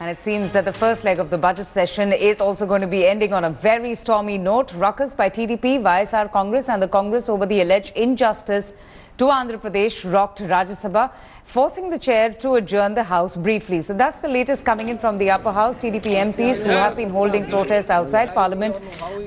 And it seems that the first leg of the budget session is also going to be ending on a very stormy note. Ruckus by TDP, YSR Congress and the Congress over the alleged injustice to Andhra Pradesh rocked Rajya Sabha, forcing the chair to adjourn the House briefly. So that's the latest coming in from the upper house. TDP MPs who have been holding protests outside Parliament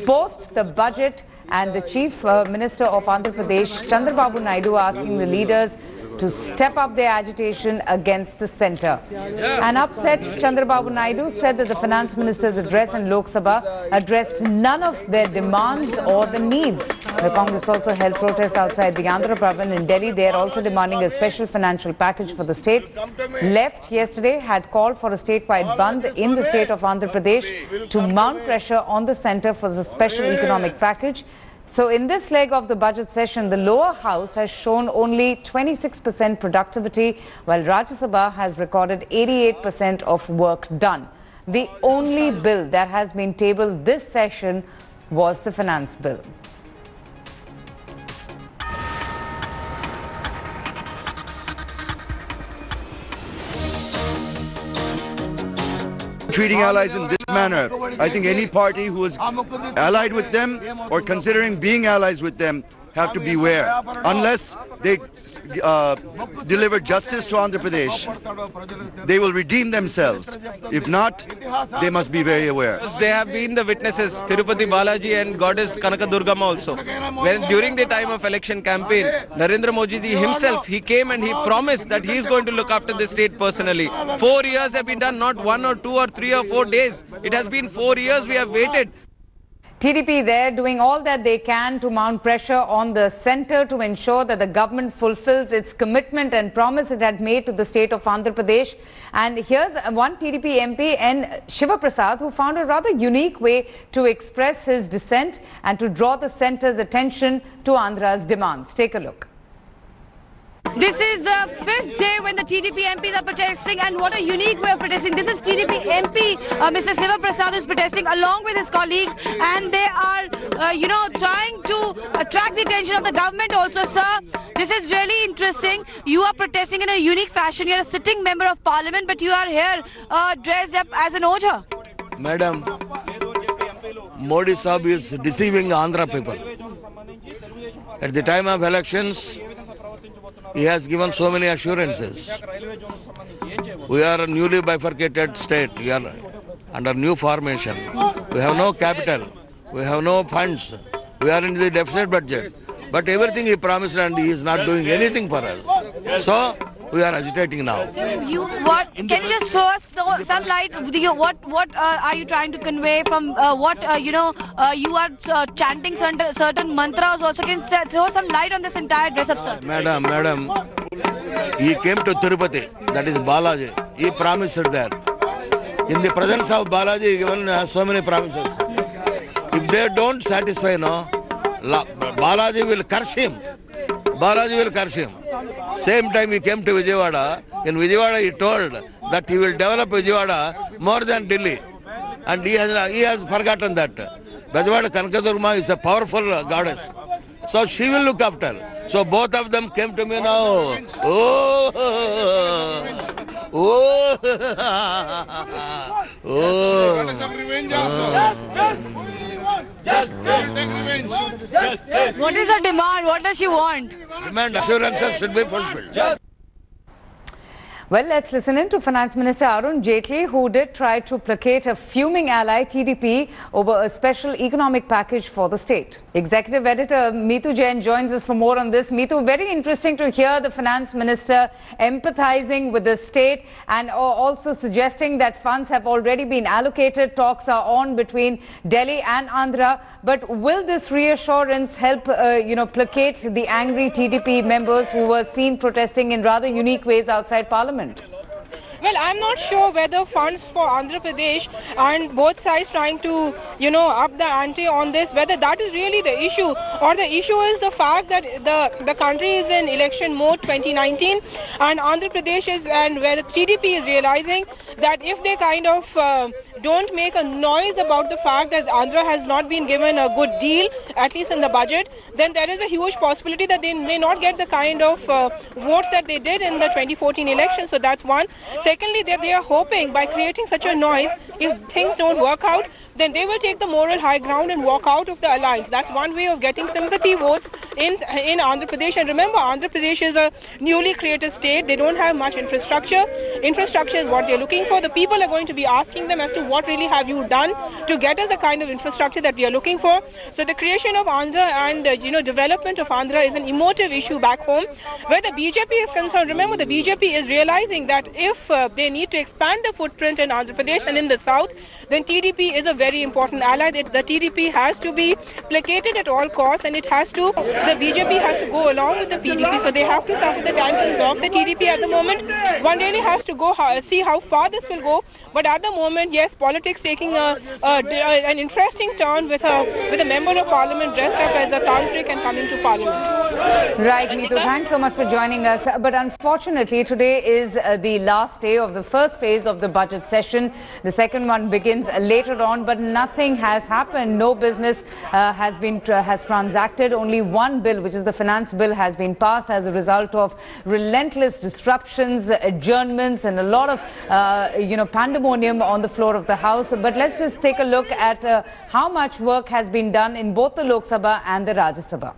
post the budget, and the Chief Minister of Andhra Pradesh, Chandrababu Naidu, asking the leaders to step up their agitation against the centre. An upset Chandrababu Naidu said that the Finance Minister's address in Lok Sabha addressed none of their demands or the needs. The Congress also held protests outside the Andhra Bhavan in Delhi. They are also demanding a special financial package for the state. Left yesterday had called for a statewide bandh in the state of Andhra Pradesh to mount pressure on the centre for the special economic package. So in this leg of the budget session, the lower house has shown only 26% productivity, while Rajya Sabha has recorded 88% of work done. The only bill that has been tabled this session was the finance bill. Treating allies in this manner, I think any party who is allied with them or considering being allies with them have to beware. Unless they deliver justice to Andhra Pradesh, they will redeem themselves. If not, they must be very aware. They have been the witnesses, Tirupati Balaji and Goddess Kanaka Durgama also. When during the time of election campaign, Narendra Modi ji himself, he came and he promised that he is going to look after the state personally. 4 years have been done, not 1 or 2 or 3 or 4 days. It has been 4 years we have waited. TDP there doing all that they can to mount pressure on the centre to ensure that the government fulfills its commitment and promise it had made to the state of Andhra Pradesh. And here's one TDP MP, N. Shiva Prasad, who found a rather unique way to express his dissent and to draw the centre's attention to Andhra's demands. Take a look. This is the 5th day when the TDP MPs are protesting, and what a unique way of protesting. This is TDP MP, Mr. Shiva Prasad, is protesting along with his colleagues, and they are, trying to attract the attention of the government also, sir. This is really interesting. You are protesting in a unique fashion. You are a sitting member of parliament, but you are here dressed up as an Ojha. Madam, Modi Sahib is deceiving the Andhra people. At the time of elections, he has given so many assurances. We are a newly bifurcated state. We are under new formation. We have no capital. We have no funds. We are in the deficit budget. But everything he promised, and he is not doing anything for us. So we are agitating now. Can you just show us some light? What are you trying to convey from you are chanting certain mantras also? Can you throw some light on this entire dress-up, sir? Madam, he came to Tirupati, that is Balaji. He promised there. In the presence of Balaji, he given so many promises. If they don't satisfy, Balaji will curse him. Balaji will curse him. Same time he came to Vijayawada. In Vijayawada he told that he will develop Vijayawada more than Delhi. And he has forgotten that. Vijayawada Kanakadurga is a powerful goddess. So she will look after. So both of them came to me now. What is her demand? What does she want? Demand assurances should be fulfilled. Well, let's listen in to Finance Minister Arun Jaitley, who did try to placate a fuming ally, TDP, over a special economic package for the state. Executive Editor Meetu Jain joins us for more on this. Meetu, very interesting to hear the Finance Minister empathizing with the state and also suggesting that funds have already been allocated. Talks are on between Delhi and Andhra. But will this reassurance help, placate the angry TDP members who were seen protesting in rather unique ways outside Parliament? Well, I'm not sure whether funds for Andhra Pradesh and both sides trying to, up the ante on this, whether that is really the issue, or the issue is the fact that the country is in election mode 2019 and Andhra Pradesh is, and where the TDP is realizing that if they kind of don't make a noise about the fact that Andhra has not been given a good deal, at least in the budget, then there is a huge possibility that they may not get the kind of votes that they did in the 2014 election. So that's one. Second, Secondly, that they are hoping by creating such a noise, if things don't work out, then they will take the moral high ground and walk out of the alliance. That's one way of getting sympathy votes in Andhra Pradesh. And remember, Andhra Pradesh is a newly created state. They don't have much infrastructure. Infrastructure is what they're looking for. The people are going to be asking them as to what really have you done to get us the kind of infrastructure that we are looking for. So the creation of Andhra and development of Andhra is an emotive issue back home. Where the BJP is concerned, remember the BJP is realizing that if they need to expand the footprint in Andhra Pradesh and in the south, then TDP is a very important ally. The TDP has to be placated at all costs, and the BJP has to go along with the PDP. So they have to suffer the tantrums of the TDP at the moment. One really has to go see how far this will go. But at the moment, yes, politics taking an interesting turn with a member of parliament dressed up as a tantric and coming to parliament. Right, Neetu, thanks so much for joining us. But unfortunately, today is the last day of the first phase of the budget session. The second one begins later on, but nothing has happened. No business has transacted. Only one bill, which is the finance bill, has been passed as a result of relentless disruptions, adjournments, and a lot of pandemonium on the floor of the House. But let's just take a look at how much work has been done in both the Lok Sabha and the Rajya Sabha.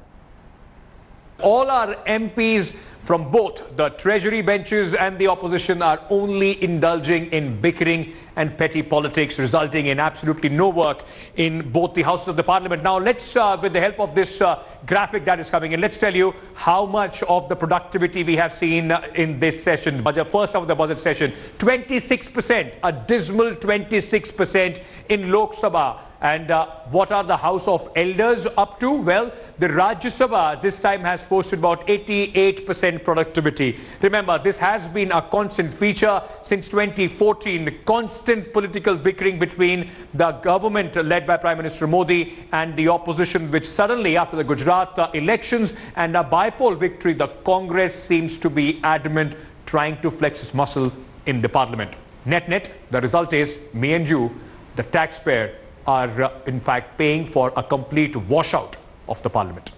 All our MPs from both the Treasury benches and the opposition are only indulging in bickering and petty politics, resulting in absolutely no work in both the houses of the parliament. Now, let's, with the help of this graphic that is coming in, let's tell you how much of the productivity we have seen in this session, first of the budget session. 26%, a dismal 26% in Lok Sabha. And what are the House of Elders up to? Well, the Rajya Sabha this time has posted about 88% productivity. Remember, this has been a constant feature since 2014. Constant political bickering between the government led by Prime Minister Modi and the opposition, which suddenly, after the Gujarat elections and a bypoll victory, the Congress seems to be adamant, trying to flex its muscle in the parliament. Net, the result is me and you, the taxpayer, are in fact paying for a complete washout of the parliament.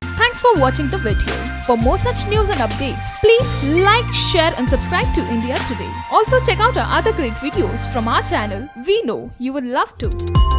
Thanks for watching the video. For more such news and updates, please like, share and subscribe to India Today. Also check out our other great videos from our channel. We know you will love to.